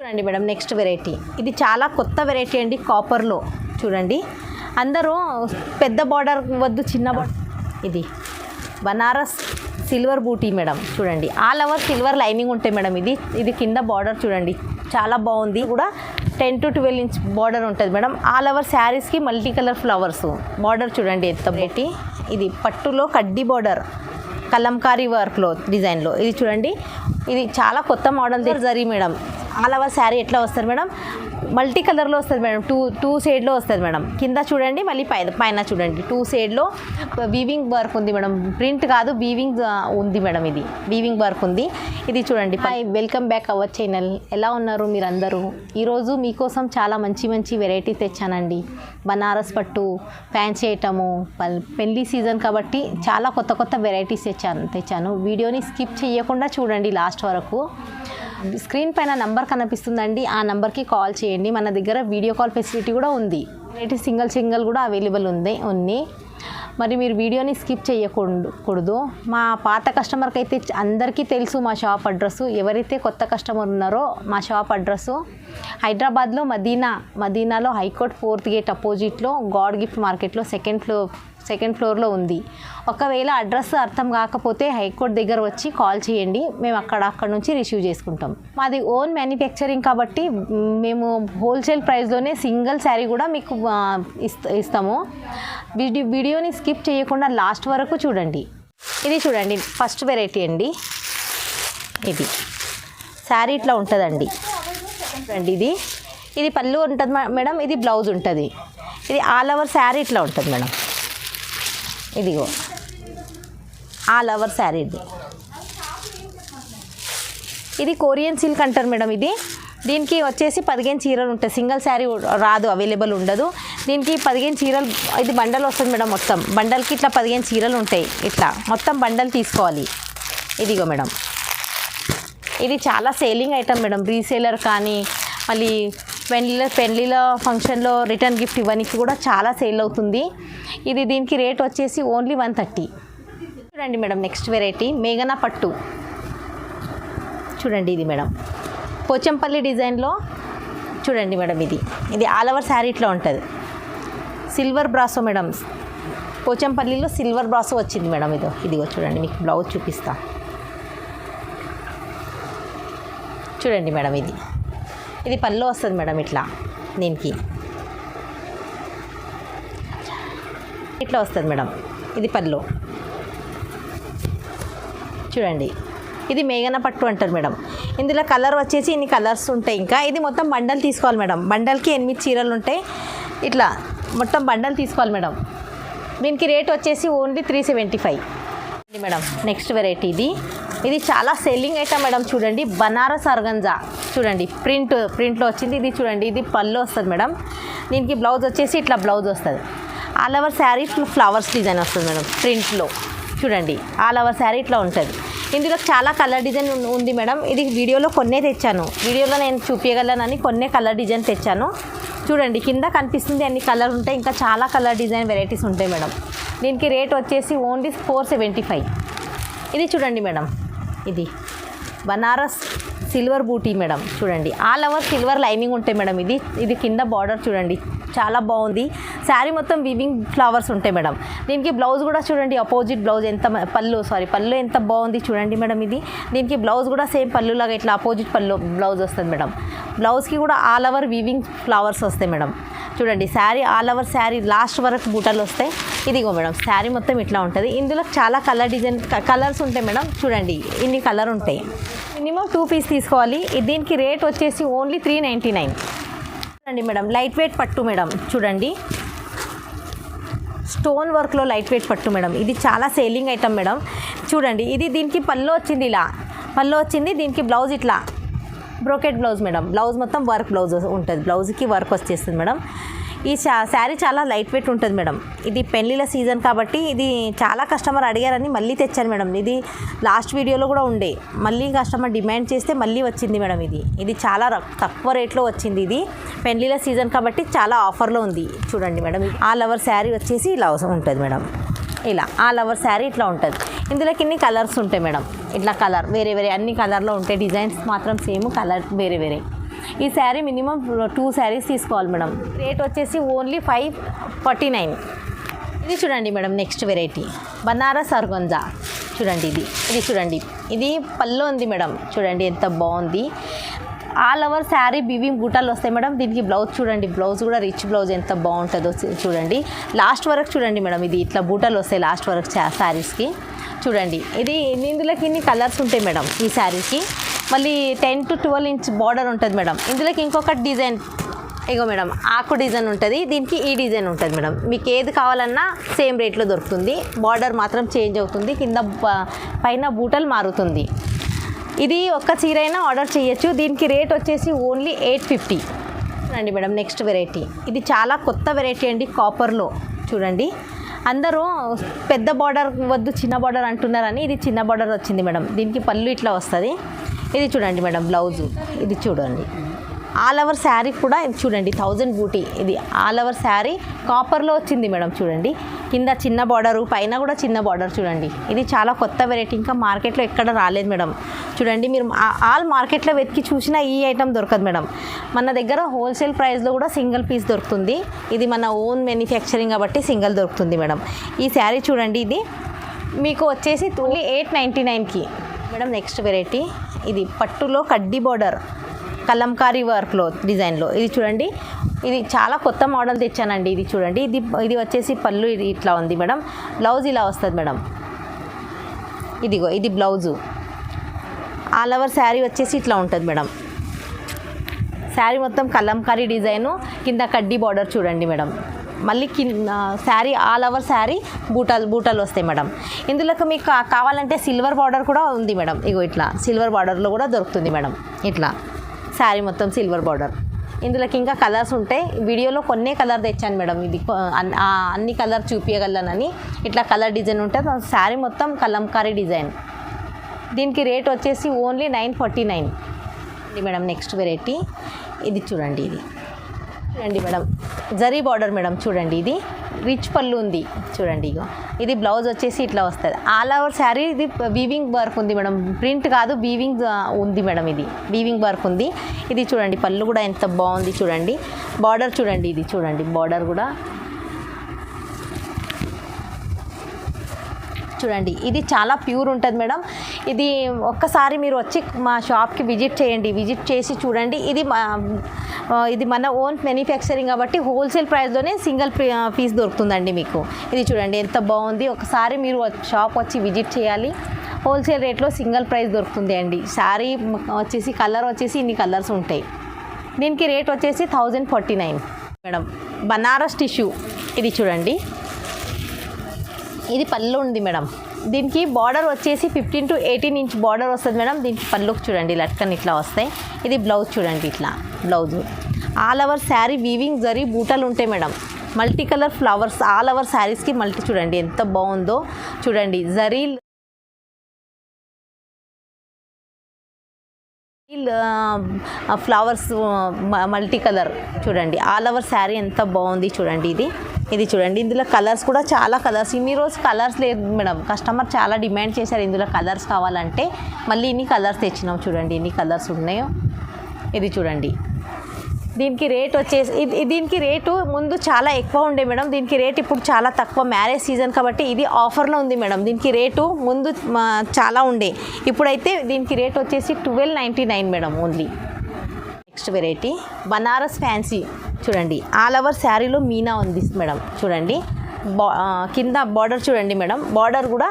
చూడండి madam next variety ఇది చాలా కొత్త వెరైటీ అండి కాపర్లో చూడండి అందరూ పెద్ద బార్డర్ వద్దు చిన్న బార్డర్ ఇది బనారస్ సిల్వర్ బూటీ మేడం చూడండి ఆల్ ఓవర్ సిల్వర్ లైనింగ్ ఉంటాయి మేడం ఇది కింద బార్డర్ చూడండి చాలా బాగుంది కూడా 10 to 12 ఇంచ్ బార్డర్ ఉంటుంది మేడం ఆల్ ఓవర్ శారీస్కి మల్టీ కలర్ ఫ్లవర్స్ బార్డర్ చూడండి ఎంత వెరైటీ ఇది పట్టులో కడ్డీ బార్డర్ కలంకారీ వర్క్లో డిజైన్లో ఇది చూడండి ఇది చాలా కొత్త model zari madam all over sari ఎట్లా వస్తుంది మేడం మల్టీ కలర్లో వస్తుంది మేడం టూ షేడ్లో వస్తుంది మేడం కింద చూడండి మళ్ళీ పైన చూడండి 2 షేడ్లో వీవింగ్ వర్క్ ఉంది మేడం ప్రింట్ కాదు వీవింగ్ ఉంది మేడం ఇది వీవింగ్ వర్క్ ఉంది ఇది చూడండి వెల్కమ్ బ్యాక్ అవర్ ఛానల్ ఎలా ఉన్నారు మీరందరూ ఈరోజు మీకోసం చాలా మంచి వెరైటీస్ తెచ్చానండి బనారస్ పట్టు ఫ్యాన్సీ ఐటము పెళ్లి సీజన్ కాబట్టి చాలా కొత్త వెరైటీస్ తెచ్చాను వీడియోని స్కిప్ చేయకుండా చూడండి లాస్ట్ వరకు స్క్రీన్ పైన నంబర్ కనిపిస్తుందండి ఆ నంబర్కి కాల్ చేయండి మన దగ్గర వీడియో కాల్ ఫెసిలిటీ కూడా ఉంది వెరైటీ సింగిల్ కూడా అవైలబుల్ ఉంది మరి మీరు వీడియోని స్కిప్ చేయకూడదు మా పాత కస్టమర్కి అయితే అందరికీ తెలుసు మా షాప్ అడ్రస్సు ఎవరైతే కొత్త కస్టమర్ ఉన్నారో మా షాప్ అడ్రస్సు హైదరాబాద్లో మదీనాలో హైకోర్ట్ 4th గేట్ అపోజిట్లో గాడ్ గిఫ్ట్ మార్కెట్లో సెకండ్ ఫ్లోర్లో ఉంది ఒకవేళ అడ్రస్ అర్థం కాకపోతే హైకోర్ట్ దగ్గర వచ్చి కాల్ చేయండి మేము అక్కడ నుంచి రిసీవ్ చేసుకుంటాం మాది ఓన్ మ్యానుఫ్యాక్చరింగ్ కాబట్టి మేము హోల్సేల్ ప్రైస్లోనే సింగిల్ శారీ కూడా మీకు ఇస్తాము వీడియోని స్కిప్ చేయకుండా లాస్ట్ వరకు చూడండి ఇది చూడండి ఫస్ట్ వెరైటీ అండి ఇది శారీ ఇట్లా ఉంటుందండి చూడండి ఇది పళ్ళు ఉంటుంది మేడం ఇది బ్లౌజ్ ఉంటుంది ఇది ఆల్ ఓవర్ శారీ ఇట్లా ఉంటుంది మేడం ఇదిగో ఆల్ ఓవర్ శారీ ఇది కొరియన్ సిల్క్ అంటారు మేడం దీనికి వచ్చేసి 15 చీరలు ఉంటాయి సింగిల్ శారీ రాదు అవైలబుల్ ఉండదు దీనికి 15 చీరలు ఇది బండల్ వస్తుంది మేడం మొత్తం బండల్కి ఇట్లా 15 చీరలు ఉంటాయి ఇట్లా మొత్తం బండల్ తీసుకోవాలి ఇదిగో మేడం ఇది చాలా సేలింగ్ ఐటమ్ మేడం రీసేలర్ కానీ మళ్ళీ పెళ్ళిళ్ళ ఫంక్షన్లో రిటర్న్ గిఫ్ట్ ఇవ్వడానికి కూడా చాలా సేల్ అవుతుంది దీనికి రేట్ వచ్చేసి ఓన్లీ 130 చూడండి మేడం నెక్స్ట్ వెరైటీ మేఘనా పట్టు చూడండి ఇది మేడం పోచంపల్లి డిజైన్లో చూడండి మేడం ఇది ఆల్ ఓవర్ శారీ ఇట్లా ఉంటుంది సిల్వర్ బ్రాసో మేడం పోచంపల్లిలో సిల్వర్ బ్రాసో వచ్చింది మేడం ఇదిగో చూడండి మీకు బ్లౌజ్ చూపిస్తా చూడండి మేడం ఇది పళ్ళు వస్తుంది మేడం ఇట్లా దీనికి ఇట్లా వస్తుంది మేడం ఇది పళ్ళు చూడండి ఇది మేఘన పట్టు అంటారు మేడం ఇందులో కలర్ వచ్చేసి ఇన్ని కలర్స్ ఉంటాయి ఇంకా ఇది మొత్తం బండల్ తీసుకోవాలి మేడం బండల్కి 8 చీరలు ఉంటాయి ఇట్లా మొత్తం బండల్ తీసుకోవాలి మేడం దీనికి రేట్ వచ్చేసి ఓన్లీ 375 మేడం నెక్స్ట్ వెరైటీ ఇది చాలా సెల్లింగ్ ఐటమ్ మేడం చూడండి బనారస్ ఆర్గంజా చూడండి ప్రింట్లో వచ్చింది ఇది చూడండి ఇది పళ్ళు వస్తుంది మేడం దీనికి బ్లౌజ్ వచ్చేసి ఇట్లా బ్లౌజ్ వస్తుంది all over sari flowers design వస్తుంది మేడం ప్రింట్లో చూడండి ఆల్ ఓవర్ శారీ ఇట్లా ఉంటుంది ఇందులో చాలా కలర్ డిజైన్ ఉంది మేడం ఇది వీడియోలో కొన్నే తెచ్చాను వీడియోలో నేను చూపించగలనని కొన్నే కలర్ డిజైన్ తెచ్చాను చూడండి కింద కనిపిస్తుంది అన్ని కలర్ ఉంటాయి ఇంకా చాలా కలర్ డిజైన్ వెరైటీస్ ఉంటాయి మేడం దీనికి రేట్ వచ్చేసి ఓన్లీ 475 ఇది చూడండి మేడం ఇది బనారస్ సిల్వర్ బూటీ మేడం చూడండి ఆల్ ఓవర్ సిల్వర్ లైనింగ్ ఉంటాయి మేడం ఇది కింద బార్డర్ చూడండి చాలా బాగుంది శారీ మొత్తం వీవింగ్ ఫ్లవర్స్ ఉంటాయి మేడం దీనికి బ్లౌజ్ కూడా చూడండి అపోజిట్ బ్లౌజ్ పళ్ళు ఎంత బాగుంది చూడండి మేడం దీనికి బ్లౌజ్ కూడా సేమ్ పళ్ళులాగా ఇట్లా అపోజిట్ బ్లౌజ్ వస్తుంది మేడం బ్లౌజ్కి కూడా ఆల్ ఓవర్ వీవింగ్ ఫ్లవర్స్ వస్తాయి మేడం చూడండి sari all over sari last వరకు బూటలు వస్తాయి ఇదిగో మేడం శారీ మొత్తం ఇట్లా ఉంటుంది ఇందులో చాలా కలర్స్ ఉంటాయి మేడం చూడండి ఇన్ని కలర్ ఉంటాయి మినిమం 2 పీస్ తీసుకోవాలి దీనికి రేట్ వచ్చేసి ఓన్లీ 399 చూడండి మేడం లైట్ వెయిట్ పట్టు మేడం చూడండి స్టోన్ వర్క్లో లైట్ వెయిట్ పట్టు మేడం ఇది చాలా సేలింగ్ ఐటమ్ మేడం చూడండి దీనికి పళ్ళు వచ్చింది దీనికి బ్లౌజ్ ఇట్లా బ్రోకెట్ బ్లౌజ్ మేడం బ్లౌజ్ మొత్తం వర్క్ బ్లౌజ్ ఉంటుంది బ్లౌజ్కి వర్క్ వచ్చేస్తుంది మేడం ఈ శారీ చాలా లైట్ వెయిట్ ఉంటుంది మేడం ఇది పెళ్ళిళ్ళ సీజన్ కాబట్టి ఇది చాలా కస్టమర్ అడిగారని మళ్ళీ తెచ్చాను మేడం ఇది లాస్ట్ వీడియోలో కూడా ఉండే మళ్ళీ కస్టమర్ డిమాండ్ చేస్తే మళ్ళీ వచ్చింది మేడం ఇది చాలా తక్కువ రేట్లో వచ్చింది ఇది పెళ్ళిళ్ళ సీజన్ కాబట్టి చాలా ఆఫర్లో ఉంది చూడండి మేడం ఆల్ ఓవర్ శారీ వచ్చేసి ఇలా ఉంటుంది మేడం ఇలా ఆల్ ఓవర్ శారీ ఇట్లా ఉంటుంది ఇందులోకి ఇన్ని కలర్స్ ఉంటాయి మేడం ఇట్లా కలర్ వేరే వేరే అన్ని కలర్లో ఉంటాయి డిజైన్స్ మాత్రం సేమ్ కలర్ వేరే వేరే ఈ శారీ మినిమం 2 శారీస్ తీసుకోవాలి మేడం. రేట్ వచ్చేసి ఓన్లీ 549. ఇది చూడండి madam, next variety Banaras organza. చూడండి ఇది చూడండి, ఇది పళ్ళు ఉంది మేడం. చూడండి ఎంత బాగుంది. ఆల్ ఓవర్ శారీ బివింగ్ బూటాలు వస్తాయి మేడం. దీనికి బ్లౌజ్ చూడండి, బ్లౌజ్ కూడా రిచ్ బ్లౌజ్ ఎంత బాగుంటుందో చూడండి. లాస్ట్ వరకు చూడండి మేడం, ఇది ఇట్లా బూటాలు వస్తాయి లాస్ట్ వరకు శారీస్కి. చూడండి ఇది ఇందులోకి ఇన్ని కలర్స్ ఉంటాయి మేడం. ఈ శారీకి మళ్ళీ 10 to 12 ఇంచ్ బార్డర్ ఉంటుంది మేడం. ఇందులోకి ఇంకొక డిజైన్ ఇగో మేడం, ఆకు డిజైన్ ఉంటుంది, దీనికి ఈ డిజైన్ ఉంటుంది మేడం. మీకు ఏది కావాలన్నా సేమ్ రేట్లో దొరుకుతుంది. బార్డర్ మాత్రం చేంజ్ అవుతుంది, కింద పైన బూటలు మారుతుంది. ఇది ఒక్క చీర అయినా ఆర్డర్ చేయొచ్చు. దీనికి రేట్ వచ్చేసి ఓన్లీ 850 అండి మేడం. నెక్స్ట్ వెరైటీ ఇది చాలా కొత్త వెరైటీ అండి, కాపర్లో. చూడండి అందరూ పెద్ద బార్డర్ వద్దు చిన్న బార్డర్ అంటున్నారని ఇది చిన్న బార్డర్ వచ్చింది మేడం. దీనికి పళ్ళు ఇట్లా వస్తుంది. ఇది చూడండి మేడం, బ్లౌజు ఇది చూడండి. ఆల్ ఓవర్ శారీ కూడా ఇది చూడండి 1000 బూటీ. ఇది ఆల్ ఓవర్ శారీ కాపర్లో వచ్చింది మేడం. చూడండి కింద చిన్న బార్డరు, పైన కూడా చిన్న బార్డర్. చూడండి ఇది చాలా కొత్త వెరైటీ, ఇంకా మార్కెట్లో ఎక్కడ రాలేదు మేడం. చూడండి మీరు ఆల్ మార్కెట్లో వెతికి చూసినా ఈ ఐటమ్ దొరకదు మేడం. మన దగ్గర హోల్సేల్ ప్రైస్లో కూడా సింగిల్ పీస్ దొరుకుతుంది. ఇది మన ఓన్ మ్యానుఫ్యాక్చరింగ్ కాబట్టి సింగిల్ దొరుకుతుంది మేడం. ఈ శారీ చూడండి, ఇది మీకు వచ్చేసి ఓన్లీ 899కి మేడం. నెక్స్ట్ వెరైటీ ఇది పట్టులో కడ్డీ బార్డర్ కలంకారీ వర్క్లో డిజైన్లో. ఇది చూడండి, ఇది చాలా కొత్త మోడల్ తెచ్చానండి. ఇది చూడండి, ఇది వచ్చేసి పళ్ళు ఇది ఇట్లా ఉంది మేడం. బ్లౌజ్ ఇలా వస్తుంది మేడం. ఇదిగో ఇది బ్లౌజు. ఆల్ ఓవర్ శారీ వచ్చేసి ఇట్లా ఉంటుంది మేడం. శారీ మొత్తం కలంకారీ డిజైను, కింద కడ్డీ బార్డర్ చూడండి మేడం. మళ్ళీ శారీ ఆల్ ఓవర్ శారీ బూటాలు వస్తాయి మేడం. ఇందులోకి మీకు కావాలంటే సిల్వర్ బార్డర్ కూడా ఉంది మేడం. ఇగో ఇట్లా సిల్వర్ బార్డర్లో కూడా దొరుకుతుంది మేడం. ఇట్లా శారీ మొత్తం సిల్వర్ బార్డర్. ఇందులోకి ఇంకా కలర్స్ ఉంటాయి. వీడియోలో కొన్నే కలర్ తెచ్చాను మేడం. ఇది అన్ని కలర్ చూపించగలనని ఇట్లా కలర్ డిజైన్ ఉంటుంది. శారీ మొత్తం కలంకారీ డిజైన్. దీనికి రేట్ వచ్చేసి ఓన్లీ 949 మేడం. నెక్స్ట్ వెరైటీ ఇది చూడండి, ఇది చూడండి మేడం, జరీ బార్డర్ మేడం. చూడండి ఇది రిచ్ పళ్ళు ఉంది. చూడండి ఇగో ఇది బ్లౌజ్ వచ్చేసి ఇట్లా వస్తుంది. ఆల్ ఓవర్ శారీ ఇది వీవింగ్ వర్క్ ఉంది మేడం. ప్రింట్ కాదు, వీవింగ్ ఉంది మేడం. ఇది వీవింగ్ వర్క్ ఉంది. ఇది చూడండి పళ్ళు కూడా ఎంత బాగుంది. చూడండి బార్డర్ చూడండి, ఇది చూడండి బార్డర్ కూడా చూడండి. ఇది చాలా ప్యూర్ ఉంటుంది మేడం. ఇది ఒక్కసారి మీరు వచ్చి మా షాప్కి విజిట్ చేయండి. విజిట్ చేసి చూడండి. ఇది మన ఓన్ మ్యానుఫ్యాక్చరింగ్ కాబట్టి హోల్సేల్ ప్రైస్లోనే సింగిల్ పీస్ దొరుకుతుందండి మీకు. ఇది చూడండి ఎంత బాగుంది. ఒకసారి మీరు షాప్ వచ్చి విజిట్ చేయాలి. హోల్సేల్ రేట్లో సింగిల్ ప్రైస్ దొరుకుతుంది అండి. శారీ వచ్చేసి కలర్ వచ్చేసి ఇన్ని కలర్స్ ఉంటాయి. దీనికి రేట్ వచ్చేసి 1049 మేడం. బనారస్ టిష్యూ ఇది చూడండి, ఇది పళ్ళు ఉంది మేడం. దీనికి బార్డర్ వచ్చేసి 15 to 18 ఇంచ్ బార్డర్ వస్తుంది మేడం. దీనికి పళ్ళుకి చూడండి లట్కన్ ఇట్లా వస్తాయి. ఇది బ్లౌజ్ చూడండి, ఇట్లా blouse. All over sari weaving జరీ బూటలు ఉంటాయి madam. Multi colour flowers all over శారీస్కి మల్టీ చూడండి ఎంత బాగుందో. చూడండి జరీ ఫ్లవర్స్ మల్టీ కలర్ చూడండి. ఆల్ ఓవర్ శారీ ఎంత బాగుంది చూడండి. ఇది చూడండి, ఇందులో కలర్స్ కూడా చాలా కలర్స్. ఇన్ని రోజు కలర్స్ లేదు మేడం. కస్టమర్ చాలా డిమాండ్ చేశారు ఇందులో కలర్స్ కావాలంటే, మళ్ళీ ఇన్ని కలర్స్ తెచ్చినాం. చూడండి ఎన్ని కలర్స్ ఉన్నాయో. ఇది చూడండి, దీనికి రేట్ వచ్చేసి దీనికి రేటు ముందు చాలా ఎక్కువ ఉండే మేడం. దీనికి రేట్ ఇప్పుడు చాలా తక్కువ. మ్యారేజ్ సీజన్ కాబట్టి ఇది ఆఫర్లో ఉంది మేడం. దీనికి రేటు ముందు చాలా ఉండే, ఇప్పుడైతే దీనికి రేట్ వచ్చేసి 1299 madam only. Next variety Banaras fancy చూడండి. ఆల్ ఓవర్ శారీలో మీనా ఉంది మేడం. చూడండి కింద బార్డర్ చూడండి మేడం. బార్డర్ కూడా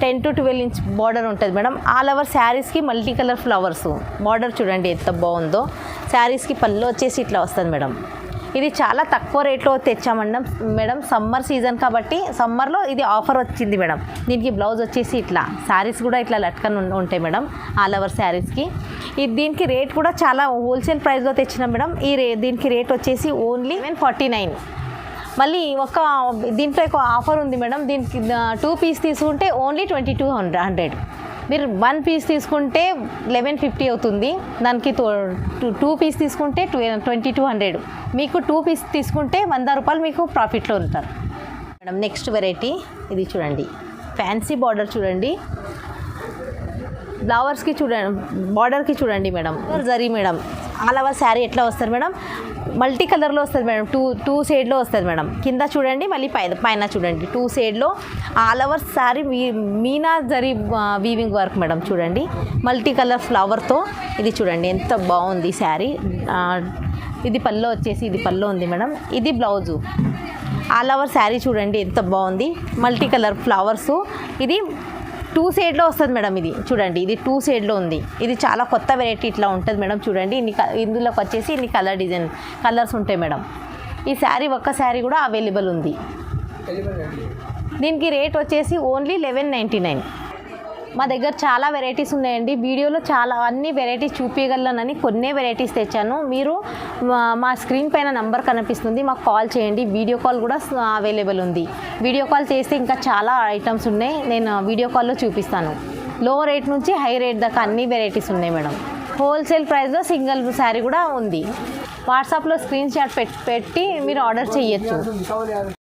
10 to 12 ఇంచ్ బార్డర్ ఉంటుంది మేడం. ఆల్ ఓవర్ శారీస్కి మల్టీ కలర్ ఫ్లవర్స్ బార్డర్ చూడండి ఎంత బాగుందో. శారీస్కి పళ్ళు వచ్చేసి ఇట్లా వస్తుంది మేడం. ఇది చాలా తక్కువ రేట్లో తెచ్చామన్నాం మేడం. సమ్మర్ సీజన్ కాబట్టి సమ్మర్లో ఇది ఆఫర్ వచ్చింది మేడం. దీనికి బ్లౌజ్ వచ్చేసి ఇట్లా, శారీస్ కూడా ఇట్లా లట్కన్ ఉంటాయి మేడం ఆల్ ఓవర్ శారీస్కి. దీనికి రేట్ కూడా చాలా హోల్సేల్ ప్రైస్లో తెచ్చినాం మేడం. దీనికి రేట్ వచ్చేసి ఓన్లీ 49. మళ్ళీ దీంట్లో ఒక ఆఫర్ ఉంది మేడం. దీనికి 2 పీస్ తీసుకుంటే ఓన్లీ 2200. మీరు 1 పీస్ తీసుకుంటే 1150 అవుతుంది. దానికి 2 పీస్ తీసుకుంటే 2200. మీకు 2 పీస్ తీసుకుంటే 100 రూపాయలు మీకు ప్రాఫిట్లో ఉంటారు మేడం. నెక్స్ట్ వెరైటీ ఇది చూడండి, ఫ్యాన్సీ బార్డర్ చూడండి. ఫ్లవర్స్కి చూడండి, బార్డర్కి చూడండి madam. Zari madam all over sari ఎట్లా వస్తుంది మేడం, మల్టీ కలర్లో వస్తుంది మేడం, టూ షేడ్లో వస్తుంది మేడం. కింద చూడండి, మళ్ళీ పైన చూడండి, 2 షేడ్లో all over sari Meena zari weaving work madam. చూడండి మల్టీ కలర్ ఫ్లవర్తో, ఇది చూడండి ఎంత బాగుంది శారీ. ఇది పల్లో వచ్చేసి, ఇది పల్లో ఉంది మేడం, ఇది బ్లౌజు. ఆల్ ఓవర్ శారీ చూడండి ఎంత బాగుంది, మల్టీ కలర్ ఫ్లవర్స్. ఇది 2 షేడ్లో వస్తుంది మేడం. ఇది చూడండి, ఇది 2 షేడ్లో ఉంది. ఇది చాలా కొత్త వెరైటీ ఇట్లా ఉంటుంది మేడం. చూడండి ఇందులోకి వచ్చేసి ఇన్ని కలర్స్ ఉంటాయి మేడం. ఈ శారీ ఒక్క శారీ కూడా అవైలబుల్ ఉంది. దీనికి రేట్ వచ్చేసి ఓన్లీ 1199. మా దగ్గర చాలా వెరైటీస్ ఉన్నాయండి. వీడియోలో చాలా అన్ని వెరైటీస్ చూపించగలనని కొన్ని వెరైటీస్ తెచ్చాను. మీరు మా స్క్రీన్ పైన నంబర్ కనిపిస్తుంది, మాకు కాల్ చేయండి. వీడియో కాల్ కూడా అవైలబుల్ ఉంది. వీడియో కాల్ చేస్తే ఇంకా చాలా ఐటమ్స్ ఉన్నాయి, నేను వీడియో కాల్లో చూపిస్తాను. లో రేట్ నుంచి హై రేట్ దాకా అన్ని వెరైటీస్ ఉన్నాయి మేడం. హోల్సేల్ ప్రైస్లో సింగిల్ శారీ కూడా ఉంది. వాట్సాప్లో స్క్రీన్ షాట్ పెట్టి మీరు ఆర్డర్ చేయొచ్చు.